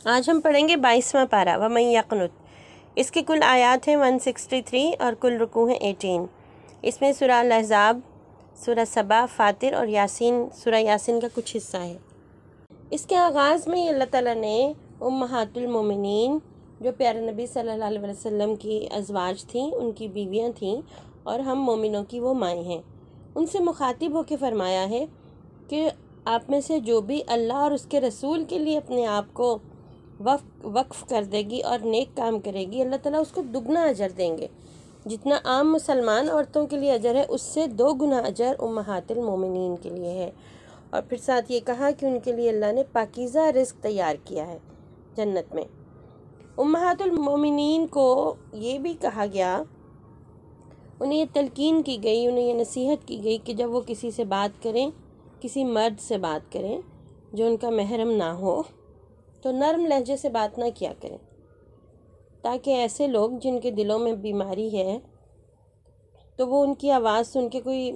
آج ہم پڑھیں گے 22واں پارہ وَمَن یقنت۔ اس کی کل آیات ہیں 163 اور کل رکوع ہیں 18۔ اس میں سورہ الاحزاب، سورہ سبا، فاطر اور یاسین، سورہ یاسین کا کچھ حصہ ہے۔ اس کے آغاز میں اللہ تعالیٰ نے امہات المومنین جو پیارے نبی صلی اللہ علیہ وسلم کی ازواج تھیں، ان کی بیویاں تھیں اور ہم مومنوں کی وہ مائیں ہیں، ان سے مخاطب ہو کے فرمایا ہے کہ آپ میں سے جو بھی اللہ اور اس کے رسول کے لیے اپنے آپ کو وقف کر دے گی اور نیک کام کرے گی، اللہ تعالیٰ اس کو دگنا اجر دیں گے۔ جتنا عام مسلمان عورتوں کے لیے اجر ہے، اس سے 2 گنا اجر امہات المومنین کے لیے ہے۔ اور پھر ساتھ یہ کہا کہ ان کے لیے اللہ نے پاکیزہ رزق تیار کیا ہے جنت میں۔ امہات المومنین کو یہ بھی کہا گیا، انہیں یہ تلقین کی گئی، انہیں یہ نصیحت کی گئی کہ جب وہ کسی سے بات کریں، کسی مرد سے بات کریں جو ان کا محرم نہ ہو، تو نرم لہجے سے بات نہ کیا کریں، تاکہ ایسے لوگ جن کے دلوں میں بیماری ہے تو وہ ان کی آواز سن کے، کوئی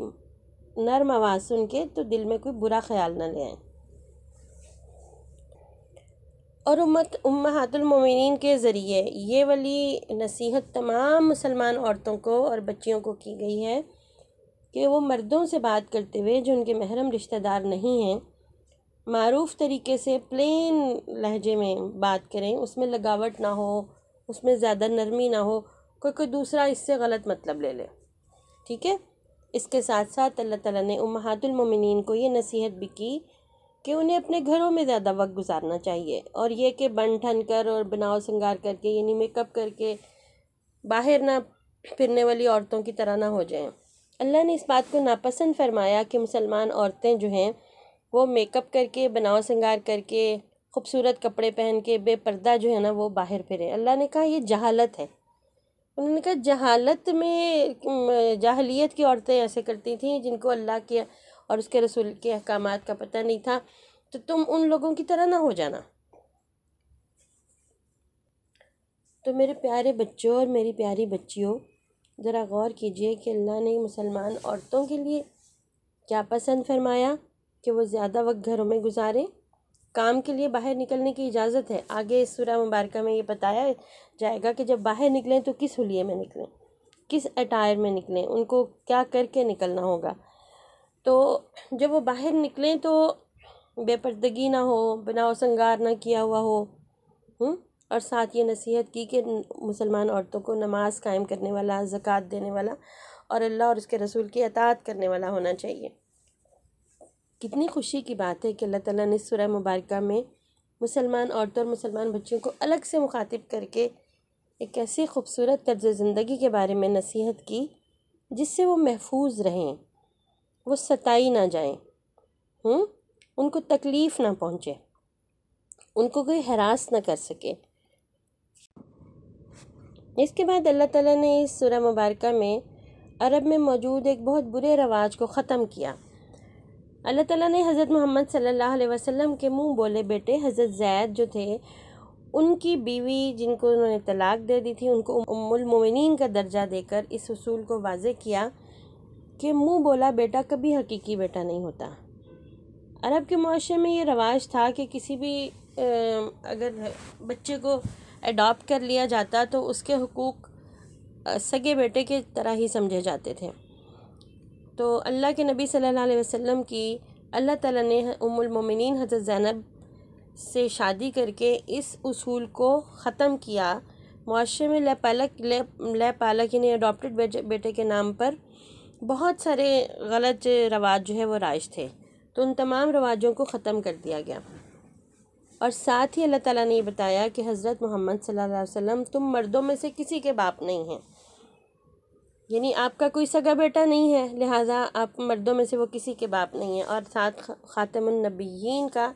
نرم آواز سن کے، تو دل میں کوئی برا خیال نہ لے آئیں۔ اور امہات المومنین کے ذریعے یہ والی نصیحت تمام مسلمان عورتوں کو اور بچیوں کو کی گئی ہے کہ وہ مردوں سے بات کرتے ہوئے جو ان کے محرم رشتہ دار نہیں ہیں، معروف طریقے سے پلین لہجے میں بات کریں، اس میں لگاوٹ نہ ہو، اس میں زیادہ نرمی نہ ہو، کوئی دوسرا اس سے غلط مطلب لے لے، ٹھیک ہے۔ اس کے ساتھ ساتھ اللہ تعالیٰ نے امہات المومنین کو یہ نصیحت بھی کی کہ انہیں اپنے گھروں میں زیادہ وقت گزارنا چاہیے، اور یہ کہ بن ٹھن کر اور بناؤ سنگار کر کے، یعنی میک اپ کر کے باہر نہ پھرنے والی عورتوں کی طرح نہ ہو جائیں۔ اللہ نے اس بات کو ناپسند فرمایا کہ مسلمان عورتیں جو ہیں وہ میک اپ کر کے، بناؤ سنگار کر کے، خوبصورت کپڑے پہن کے، بے پردہ جو ہے نا وہ باہر پھریں۔ اللہ نے کہا یہ جہالت ہے۔ انہوں نے کہا جہالت میں، جاہلیت کی عورتیں ایسے کرتی تھیں جن کو اللہ کے اور اس کے رسول کے احکامات کا پتہ نہیں تھا، تو تم ان لوگوں کی طرح نہ ہو جانا۔ تو میرے پیارے بچوں اور میری پیاری بچیوں، ذرا غور کیجئے کہ اللہ نے مسلمان عورتوں کے لیے کیا پسند فرمایا کہ وہ زیادہ وقت گھروں میں گزاریں۔ کام کے لیے باہر نکلنے کی اجازت ہے، آگے اس سورہ مبارکہ میں یہ بتایا جائے گا کہ جب باہر نکلیں تو کس حلیے میں نکلیں، کس اٹائر میں نکلیں، ان کو کیا کر کے نکلنا ہوگا۔ تو جب وہ باہر نکلیں تو بے پردگی نہ ہو، بناؤ سنگار نہ کیا ہوا ہو، اور ساتھ یہ نصیحت کی کہ مسلمان عورتوں کو نماز قائم کرنے والا، زکوٰۃ دینے والا اور اللہ اور اس کے رسول کی اطاعت کرنے والا ہونا چاہیے۔ کتنی خوشی کی بات ہے کہ اللہ تعالیٰ نے سورہ مبارکہ میں مسلمان عورتوں اور مسلمان بچیوں کو الگ سے مخاطب کر کے ایک ایسی خوبصورت طرز زندگی کے بارے میں نصیحت کی جس سے وہ محفوظ رہیں، وہ ستائی نہ جائیں، ان کو تکلیف نہ پہنچے، ان کو کوئی ہراس نہ کر سکے۔ اس کے بعد اللہ تعالیٰ نے اس سورہ مبارکہ میں عرب میں موجود ایک بہت برے رواج کو ختم کیا۔ اللہ تعالیٰ نے حضرت محمد صلی اللہ علیہ وسلم کے منہ بولے بیٹے حضرت زید جو تھے، ان کی بیوی جن کو انہوں نے طلاق دے دی تھی، ان کو ام المومنین کا درجہ دے کر اس اصول کو واضح کیا کہ منہ بولا بیٹا کبھی حقیقی بیٹا نہیں ہوتا۔ عرب کے معاشرے میں یہ رواج تھا کہ کسی بھی اگر بچے کو اڈاپٹ کر لیا جاتا تو اس کے حقوق سگے بیٹے کے طرح ہی سمجھے جاتے تھے۔ تو اللہ کے نبی صلی اللہ علیہ وسلم کی اللہ تعالیٰ نے ام المومنین حضرت زینب سے شادی کر کے اس اصول کو ختم کیا۔ معاشرے میں لے پالک یعنی اڈاپٹڈ بیٹے کے نام پر بہت سارے غلط رواج جو ہے وہ رائج تھے، تو ان تمام رواجوں کو ختم کر دیا گیا۔ اور ساتھ ہی اللہ تعالیٰ نے یہ بتایا کہ حضرت محمد صلی اللہ علیہ وسلم تم مردوں میں سے کسی کے باپ نہیں ہیں، یعنی آپ کا کوئی سگا بیٹا نہیں ہے، لہٰذا آپ مردوں میں سے وہ کسی کے باپ نہیں ہیں۔ اور ساتھ خاتم النبیین کا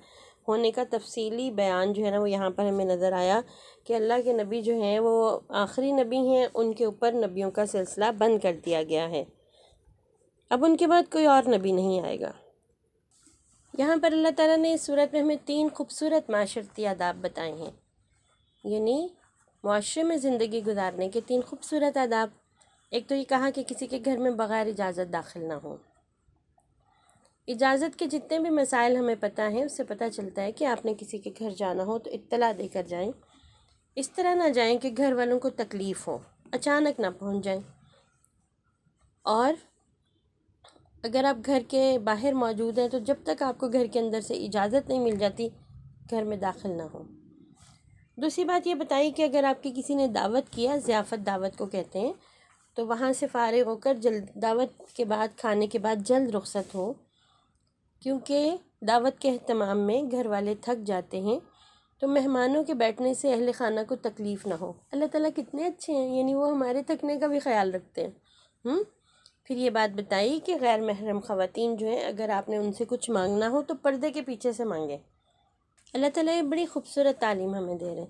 ہونے کا تفصیلی بیان جو ہے نا وہ یہاں پر ہمیں نظر آیا کہ اللہ کے نبی جو ہیں وہ آخری نبی ہیں، ان کے اوپر نبیوں کا سلسلہ بند کر دیا گیا ہے، اب ان کے بعد کوئی اور نبی نہیں آئے گا۔ یہاں پر اللہ تعالیٰ نے اس صورت میں ہمیں 3 خوبصورت معاشرتی آداب بتائے ہیں، یعنی معاشرے میں زندگی گزارنے کے 3 خوبصورت آداب۔ ایک تو یہ کہا کہ کسی کے گھر میں بغیر اجازت داخل نہ ہو، اجازت کے جتنے بھی مسائل ہمیں پتہ ہیں اس سے پتہ چلتا ہے کہ آپ نے کسی کے گھر جانا ہو تو اطلاع دے کر جائیں، اس طرح نہ جائیں کہ گھر والوں کو تکلیف ہو، اچانک نہ پہنچ جائیں، اور اگر آپ گھر کے باہر موجود ہیں تو جب تک آپ کو گھر کے اندر سے اجازت نہیں مل جاتی گھر میں داخل نہ ہو۔ دوسری بات یہ بتائی کہ اگر آپ کی کسی نے دعوت کیا، ضیافت دعوت کو کہتے ہیں، تو وہاں سے فارغ ہو کر دعوت کے بعد، کھانے کے بعد جلد رخصت ہو، کیونکہ دعوت کے اہتمام میں گھر والے تھک جاتے ہیں تو مہمانوں کے بیٹھنے سے اہل خانہ کو تکلیف نہ ہو۔ اللہ تعالیٰ کتنے اچھے ہیں، یعنی وہ ہمارے تھکنے کا بھی خیال رکھتے ہیں۔ پھر یہ بات بتائی کہ غیر محرم خواتین جو ہیں اگر آپ نے ان سے کچھ مانگنا ہو تو پردے کے پیچھے سے مانگیں۔ اللہ تعالیٰ یہ بڑی خوبصورت تعلیم ہمیں دے رہے ہیں۔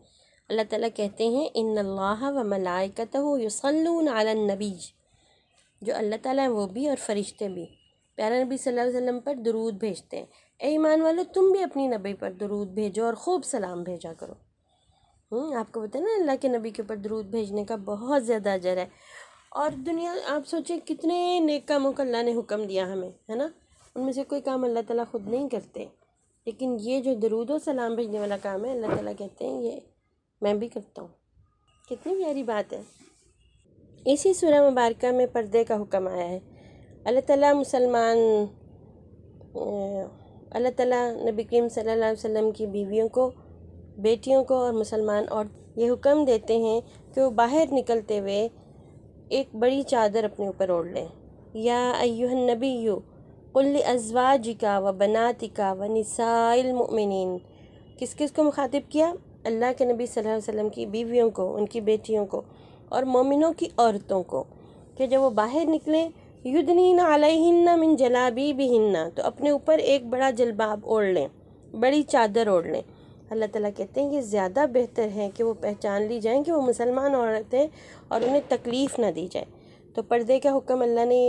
اللہ تعالیٰ کہتے ہیں ان اللہ و ملائکتہ یصلون علی النبی، جو اللہ تعالیٰ ہیں وہ بھی اور فرشتے بھی پیارے نبی صلی اللہ علیہ وسلم پر درود بھیجتے ہیں۔ اے ایمان والو، تم بھی اپنی نبی پر درود بھیجو اور خوب سلام بھیجا کرو۔ آپ کو پتہ ہے نا اللہ کے نبی کے اوپر درود بھیجنے کا بہت زیادہ اجر ہے، اور دنیا آپ سوچیں کتنے نیک کاموں کا اللہ نے حکم دیا ہمیں، ہے نا، ان میں سے کوئی کام اللہ تعالیٰ خود نہیں کرتے، لیکن یہ جو درود و سلام بھیجنے والا کام ہے اللہ تعالیٰ کہتے ہیں یہ میں بھی کرتا ہوں۔ کتنی پیاری بات ہے۔ اسی سورہ مبارکہ میں پردے کا حکم آیا ہے۔ اللہ تعالیٰ نبی کریم صلی اللہ علیہ وسلم کی بیویوں کو، بیٹیوں کو اور مسلمان عورت یہ حکم دیتے ہیں کہ وہ باہر نکلتے ہوئے ایک بڑی چادر اپنے اوپر اوڑھ لیں۔ یا ایھا النبی قل لازواجک و بناتک و نساء المؤمنین، کس کس کو مخاطب کیا؟ اللہ کے نبی صلی اللہ علیہ وسلم کی بیویوں کو، ان کی بیٹیوں کو اور مومنوں کی عورتوں کو، کہ جب وہ باہر نکلیں یدنین علیہن من جلابیبہن، تو اپنے اوپر ایک بڑا جلباب اوڑھ لیں، بڑی چادر اوڑھ لیں۔ اللہ تعالیٰ کہتے ہیں یہ زیادہ بہتر ہے کہ وہ پہچان لی جائیں کہ وہ مسلمان عورتیں اور انہیں تکلیف نہ دی جائے۔ تو پردے کا حکم اللہ نے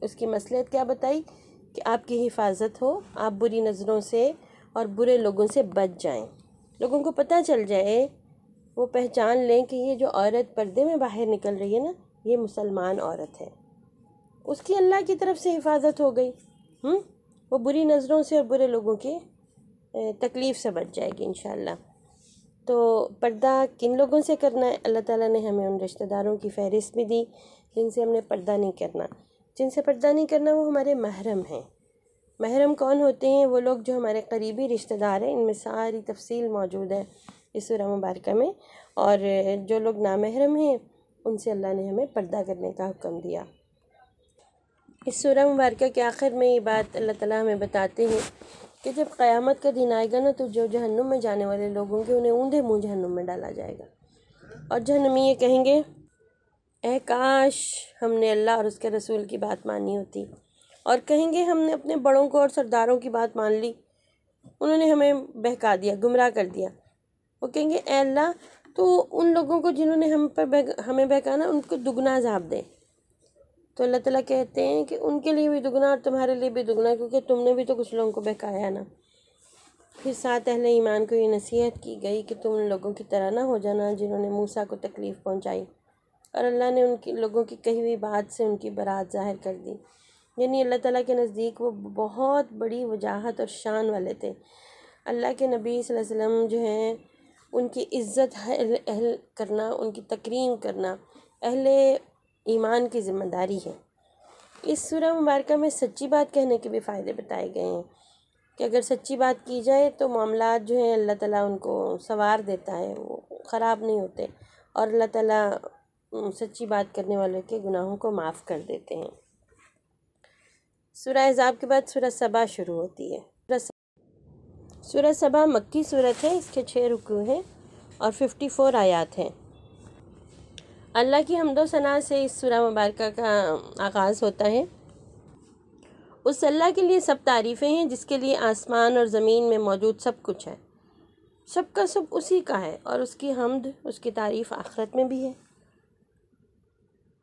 اس کی مصلحت کیا بتائی کہ آپ کی حفاظت ہو، آپ بری نظروں سے اور برے لوگوں سے بچ جائیں، لوگوں کو پتہ چل جائے، وہ پہچان لیں کہ یہ جو عورت پردے میں باہر نکل رہی ہے نا یہ مسلمان عورت ہے، اس کی اللہ کی طرف سے حفاظت ہو گئی، وہ بری نظروں سے اور برے لوگوں کی تکلیف سے بچ جائے گی انشاءاللہ۔ تو پردہ کن لوگوں سے کرنا ہے؟ اللہ تعالیٰ نے ہمیں ان رشتہ داروں کی فہرست بھی دی جن سے ہم نے پردہ نہیں کرنا۔ جن سے پردہ نہیں کرنا وہ ہمارے محرم ہیں۔ محرم کون ہوتے ہیں؟ وہ لوگ جو ہمارے قریبی رشتہ دار ہیں، ان میں ساری تفصیل موجود ہے اس سورہ مبارکہ میں، اور جو لوگ نامحرم ہیں ان سے اللہ نے ہمیں پردہ کرنے کا حکم دیا۔ اس سورہ مبارکہ کے آخر میں یہ بات اللہ تعالیٰ ہمیں بتاتے ہیں کہ جب قیامت کا دن آئے گا نا تو جو جہنم میں جانے والے لوگ ہوں گے انہیں اوندھے منہ جہنم میں ڈالا جائے گا، اور جہنمی یہ کہیں گے اے کاش ہم نے اللہ اور اس کے رسول کی بات مانی ہوتی، اور کہیں گے ہم نے اپنے بڑوں کو اور سرداروں کی بات مان لی، انہوں نے ہمیں بہکا دیا، گمراہ کر دیا۔ وہ کہیں گے اے اللہ تو ان لوگوں کو جنہوں نے ہمیں بہکانا ان کو دگنا عذاب دے۔ تو اللہ تعالیٰ کہتے ہیں کہ ان کے لیے بھی دگنا اور تمہارے لیے بھی دگنا، کیونکہ تم نے بھی تو کچھ لوگوں کو بہکایا نا۔ پھر ساتھ اہل ایمان کو یہ نصیحت کی گئی کہ تم ان لوگوں کی طرح نہ ہو جانا جنہوں نے موسیٰ کو تکلیف پہنچائی، اور اللہ نے ان کی لوگوں کی کہی ہوئی بات سے ان کی برات ظاہر کر دی، یعنی اللہ تعالیٰ کے نزدیک وہ بہت بڑی وجاہت اور شان والے تھے۔ اللہ کے نبی صلی اللہ علیہ وسلم جو ہیں ان کی عزت اہل کرنا، ان کی تکریم کرنا اہل ایمان کی ذمہ داری ہے۔ اس سورہ مبارکہ میں سچی بات کہنے کے بھی فائدے بتائے گئے ہیں کہ اگر سچی بات کی جائے تو معاملات جو ہیں اللہ تعالیٰ ان کو سنوار دیتا ہے، وہ خراب نہیں ہوتے، اور اللہ تعالیٰ سچی بات کرنے والے کے گناہوں کو معاف کر دیتے ہیں۔ سورہ احزاب کے بعد سورہ سبا شروع ہوتی ہے۔ سورہ سبا مکی صورت ہے، اس کے 6 رکوع ہیں اور 54 آیات ہیں۔ اللہ کی حمد و ثنا سے اس سورہ مبارکہ کا آغاز ہوتا ہے۔ اس اللہ کے لیے سب تعریفیں ہیں جس کے لیے آسمان اور زمین میں موجود سب کچھ ہے، سب کا سب اسی کا ہے، اور اس کی حمد، اس کی تعریف آخرت میں بھی ہے۔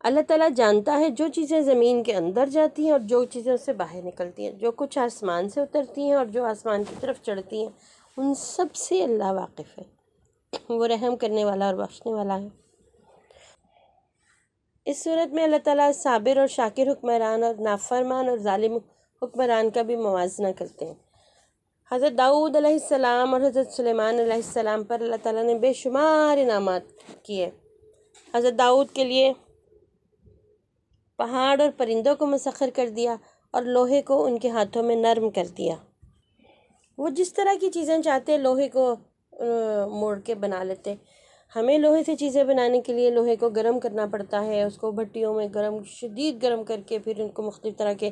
اللہ تعالیٰ جانتا ہے جو چیزیں زمین کے اندر جاتی ہیں اور جو چیزیں اس سے باہر نکلتی ہیں، جو کچھ آسمان سے اترتی ہیں اور جو آسمان کی طرف چڑھتی ہیں، ان سب سے اللہ واقف ہے، وہ رحم کرنے والا اور بخشنے والا ہے۔ اس صورت میں اللہ تعالیٰ صابر اور شاکر حکمران اور نافرمان اور ظالم حکمران کا بھی موازنہ کرتے ہیں۔ حضرت داؤد علیہ السلام اور حضرت سلیمان علیہ السلام پر اللہ تعالیٰ نے بے شمار انعامات کیے۔ حضرت داؤد کے لیے پہاڑ اور پرندوں کو مسخر کر دیا اور لوہے کو ان کے ہاتھوں میں نرم کر دیا۔ وہ جس طرح کی چیزیں چاہتے لوہے کو موڑ کے بنا لیتے۔ ہمیں لوہے سے چیزیں بنانے کے لیے لوہے کو گرم کرنا پڑتا ہے، اس کو بھٹیوں میں شدید گرم کر کے پھر ان کو مختلف طرح کے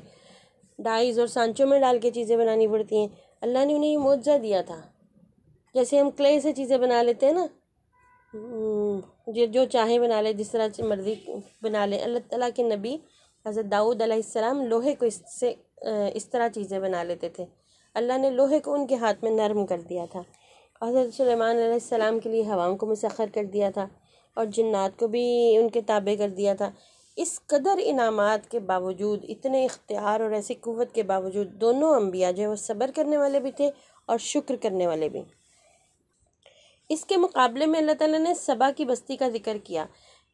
ڈائز اور سانچوں میں ڈال کے چیزیں بنانی پڑتی ہیں۔ اللہ نے انہیں یہ معجزہ دیا تھا۔ جیسے ہم کلے سے چیزیں بنا لیتے ہیں نا، جو چاہیں بنا لے، جس طرح مرضی بنا لے۔ اللہ تعالیٰ کے نبی حضرت داؤد علیہ السلام لوہے کو اس طرح چیزیں بنا لیتے تھے۔ اللہ نے لوہے کو ان کے ہاتھ میں نرم کر دیا تھا۔ حضرت سلیمان علیہ السلام کے لیے ہواؤں کو مسخر کر دیا تھا اور جنات کو بھی ان کے تابع کر دیا تھا۔ اس قدر انعامات کے باوجود، اتنے اختیار اور ایسی قوت کے باوجود، دونوں انبیاء جو وہ صبر کرنے والے بھی تھے اور شکر کرنے والے بھی۔ اس کے مقابلے میں اللہ تعالیٰ نے سبا کی بستی کا ذکر کیا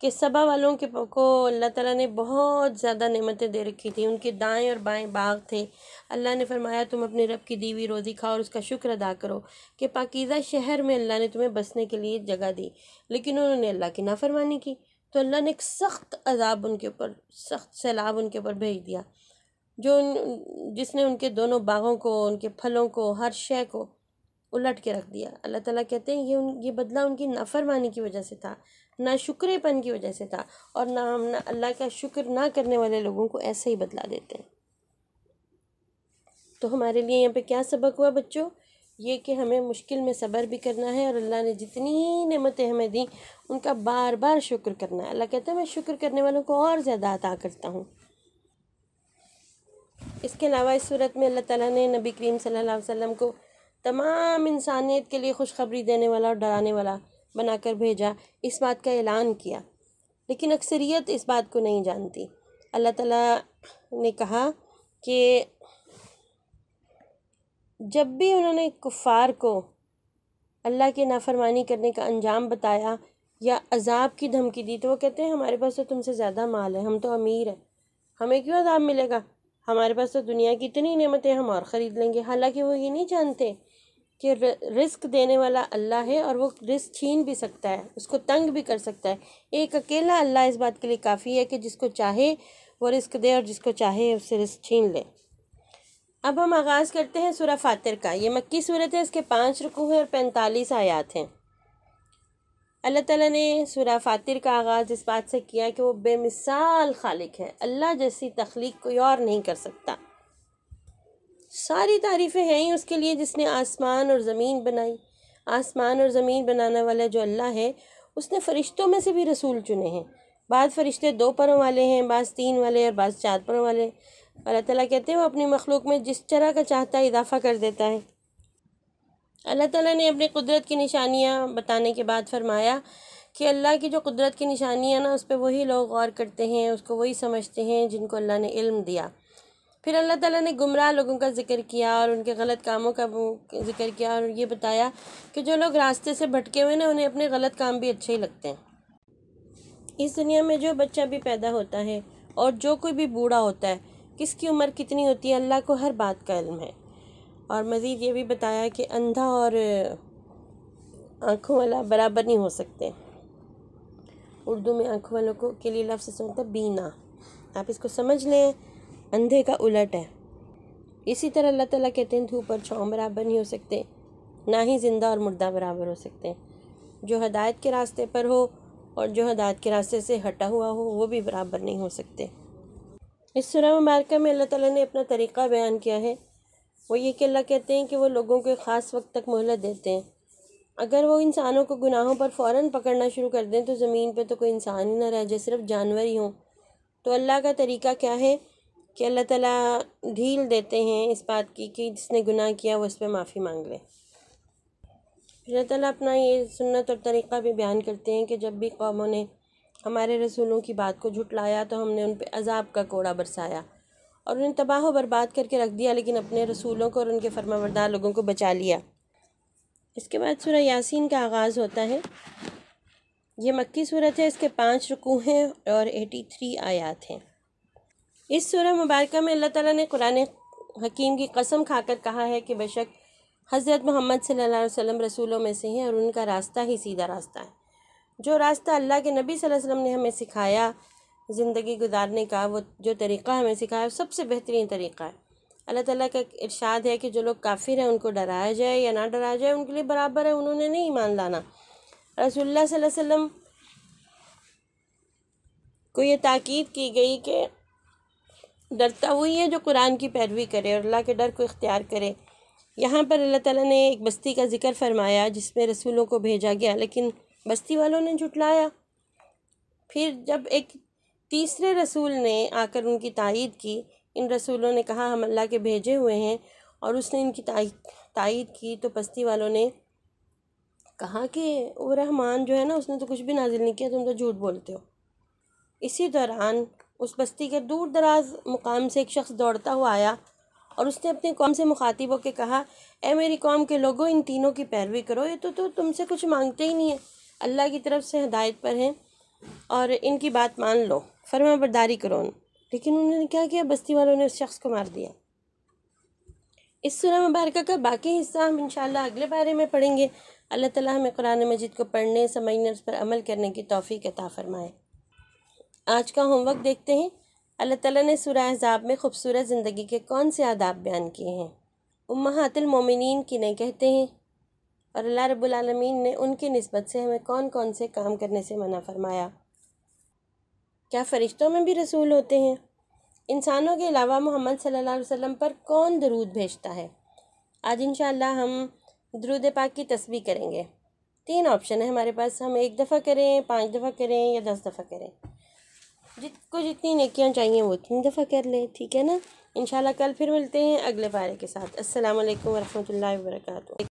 کہ سبا والوں کو اللہ تعالیٰ نے بہت زیادہ نعمتیں دے رکھی تھیں۔ ان کے دائیں اور بائیں باغ تھے۔ اللہ نے فرمایا تم اپنے رب کی دی ہوئی روزی کھاؤ اور اس کا شکر ادا کرو کہ پاکیزہ شہر میں اللہ نے تمہیں بسنے کے لیے جگہ دی، لیکن انہوں نے اللہ کی نافرمانی کی تو اللہ نے ایک سخت عذاب ان کے اوپر، سخت سیلاب ان کے اوپر بھیج دیا، جس نے ان کے دونوں باغوں کو، ان کے پھلوں کو، ہر شے کو الٹ کے رکھ دیا۔ اللہ تعالیٰ کہتے ہیں یہ بدلہ ان کی نافرمانی کی وجہ سے تھا، ناشکرے پن کی وجہ سے تھا، اور نہ ہم اللہ کا شکر نہ کرنے والے لوگوں کو ایسے ہی بدلہ دیتے ہیں۔ تو ہمارے لیے یہاں پہ کیا سبق ہوا بچوں؟ یہ کہ ہمیں مشکل میں صبر بھی کرنا ہے، اور اللہ نے جتنی نعمتیں ہمیں دیں ان کا بار بار شکر کرنا ہے۔ اللہ کہتا ہے میں شکر کرنے والوں کو اور زیادہ عطا کرتا ہوں۔ اس کے علاوہ اس صورت میں اللہ تعالیٰ نے نبی کریم صلی اللہ علیہ وسلم کو تمام انسانیت کے لیے خوشخبری دینے والا اور ڈرانے والا بنا کر بھیجا، اس بات کا اعلان کیا، لیکن اکثریت اس بات کو نہیں جانتی۔ اللہ تعالیٰ نے کہا کہ جب بھی انہوں نے کفار کو اللہ کی نافرمانی کرنے کا انجام بتایا یا عذاب کی دھمکی دی تو وہ کہتے ہیں ہمارے پاس تو تم سے زیادہ مال ہے، ہم تو امیر ہیں، ہمیں کیوں عذاب ملے گا، ہمارے پاس تو دنیا کی اتنی نعمتیں ہم اور خرید لیں گے۔ حالانکہ وہ یہ نہیں جانتے کہ رزق دینے والا اللہ ہے، اور وہ رزق چھین بھی سکتا ہے، اس کو تنگ بھی کر سکتا ہے۔ ایک اکیلا اللہ اس بات کے لیے کافی ہے کہ جس کو چاہے وہ رزق دے اور جس کو چاہے اس سے رزق چھین لے۔ اب ہم آغاز کرتے ہیں سورہ فاطر کا۔ یہ مکی صورت ہے، اس کے 5 رکوع ہیں اور 45 آیات ہیں۔ اللہ تعالیٰ نے سورہ فاطر کا آغاز اس بات سے کیا کہ وہ بے مثال خالق ہے، اللہ جیسی تخلیق کوئی اور نہیں کر سکتا۔ ساری تعریفیں ہیں ہی اس کے لیے جس نے آسمان اور زمین بنائی۔ آسمان اور زمین بنانے والا جو اللہ ہے، اس نے فرشتوں میں سے بھی رسول چنے ہیں۔ بعض فرشتے 2 پروں والے ہیں، بعض 3 والے اور بعض 4 پروں والے۔ اللہ تعالیٰ کہتے ہیں وہ اپنی مخلوق میں جس طرح کا چاہتا ہے اضافہ کر دیتا ہے۔ اللہ تعالیٰ نے اپنی قدرت کی نشانیاں بتانے کے بعد فرمایا کہ اللہ کی جو قدرت کی نشانیاں نا، اس پہ وہی لوگ غور کرتے ہیں، اس کو وہی سمجھتے ہیں جن کو اللہ نے علم دیا۔ پھر اللہ تعالیٰ نے گمراہ لوگوں کا ذکر کیا اور ان کے غلط کاموں کا ذکر کیا، اور یہ بتایا کہ جو لوگ راستے سے بھٹکے ہوئے نا، انہیں اپنے غلط کام بھی اچھے ہی لگتے ہیں۔ اس دنیا میں جو بچہ بھی پیدا ہوتا ہے اور جو کوئی بھی بوڑھا ہوتا ہے، کس کی عمر کتنی ہوتی ہے، اللہ کو ہر بات کا علم ہے۔ اور مزید یہ بھی بتایا کہ اندھا اور آنکھوں والا برابر نہیں ہو سکتے۔ اردو میں آنکھوں والوں کے لیے لفظ سے ہوتا ہے بینا، آپ اس کو سمجھ لیں، اندھے کا الٹ ہے۔ اسی طرح اللہ تعالیٰ کہتے ہیں دھوپ اور چھاؤں برابر نہیں ہو سکتے، نہ ہی زندہ اور مردہ برابر ہو سکتے ہیں۔ جو ہدایت کے راستے پر ہو اور جو ہدایت کے راستے سے ہٹا ہوا ہو، وہ بھی برابر نہیں ہو سکتے۔ اس سورہ مبارکہ میں اللہ تعالیٰ نے اپنا طریقہ بیان کیا ہے، وہ یہ کہ اللہ کہتے ہیں کہ وہ لوگوں کو ایک خاص وقت تک مہلت دیتے ہیں۔ اگر وہ انسانوں کو گناہوں پر فوراً پکڑنا شروع کر دیں تو زمین پہ تو کوئی انسان ہی نہ رہ جائے، صرف جانور ہی ہوں۔ تو اللہ کا طریقہ کیا ہے کہ اللہ تعالیٰ ڈھیل دیتے ہیں اس بات کی کہ جس نے گناہ کیا وہ اس پہ معافی مانگ لے۔ اللہ تعالیٰ اپنا یہ سنت اور طریقہ بھی بیان کرتے ہیں کہ جب بھی قوموں نے ہمارے رسولوں کی بات کو جھٹلایا تو ہم نے ان پہ عذاب کا کوڑا برسایا اور انہیں تباہ و برباد کر کے رکھ دیا، لیکن اپنے رسولوں کو اور ان کے فرمانبردار لوگوں کو بچا لیا۔ اس کے بعد سورہ یاسین کا آغاز ہوتا ہے۔ یہ مکی صورت ہے، اس کے 5 رکوع ہیں اور 83 آیات ہیں۔ اس سورہ مبارکہ میں اللہ تعالیٰ نے قرآن حکیم کی قسم کھا کر کہا ہے کہ بے شک حضرت محمد صلی اللہ علیہ وسلم رسولوں میں سے ہیں اور ان کا راستہ ہی سیدھا راستہ ہے۔ جو راستہ اللہ کے نبی صلی اللہ علیہ وسلم نے ہمیں سکھایا زندگی گزارنے کا، وہ جو طریقہ ہمیں سکھایا وہ سب سے بہترین طریقہ ہے۔ اللہ تعالیٰ کا ارشاد ہے کہ جو لوگ کافر ہیں ان کو ڈرایا جائے یا نہ ڈرایا جائے ان کے لیے برابر ہے، انہوں نے نہیں ایمان لانا۔ رسول اللہ صلی اللہ علیہ وسلم کو یہ تاکید کی گئی کہ ڈرتا وہی ہے جو قرآن کی پیروی کرے اور اللہ کے ڈر کو اختیار کرے۔ یہاں پر اللہ تعالیٰ نے ایک بستی کا ذکر فرمایا جس میں رسولوں کو بھیجا گیا، لیکن بستی والوں نے جھٹلایا۔ پھر جب ایک تیسرے رسول نے آ کر ان کی تائید کی، ان رسولوں نے کہا ہم اللہ کے بھیجے ہوئے ہیں، اور اس نے ان کی تائید کی، تو بستی والوں نے کہا کہ وہ رحمان جو ہے نا اس نے تو کچھ بھی نازل نہیں کیا، تم تو جھوٹ بولتے ہو۔ اسی دوران اس بستی کے دور دراز مقام سے ایک شخص دوڑتا ہوا آیا اور اس نے اپنی قوم سے مخاطب ہو کے کہا اے میری قوم کے لوگوں، ان تینوں کی پیروی کرو، یہ تو تم سے کچھ مانگتے ہی نہیں ہیں، اللہ کی طرف سے ہدایت پر ہیں اور ان کی بات مان لو، فرما برداری کرو۔ لیکن انہوں نے کیا کیا؟ بستی والوں نے اس شخص کو مار دیا۔ اس سورہ مبارکہ کا باقی حصہ ہم انشاءاللہ اگلے بارے میں پڑھیں گے۔ اللہ تعالیٰ ہمیں قرآن مجید کو پڑھنے، سمجھنے، اس پر عمل کرنے کی توفیق عطا فرمائے۔ آج کا ہوم ورک دیکھتے ہیں۔ اللہ تعالیٰ نے سورہ احزاب میں خوبصورت زندگی کے کون سے آداب بیان کیے ہیں؟ امہات المومنین کنہیں کہتے ہیں؟ اور اللہ رب العالمین نے ان کی نسبت سے ہمیں کون کون سے کام کرنے سے منع فرمایا؟ کیا فرشتوں میں بھی رسول ہوتے ہیں؟ انسانوں کے علاوہ محمد صلی اللہ علیہ وسلم پر کون درود بھیجتا ہے؟ آج انشاءاللہ ہم درود پاک کی تسبیح کریں گے۔ 3 آپشن ہے ہمارے پاس، ہم 1 دفعہ کریں، 5 دفعہ کریں یا 10 دفعہ کریں۔ جتنی نیکیاں چاہیے وہ اتنی دفعہ کر لیں، ٹھیک ہے نا؟ انشاءاللہ کل پھر ملتے ہیں اگلے پارے کے ساتھ۔ السلام علیکم ورحمۃ اللہ وبرکاتہ۔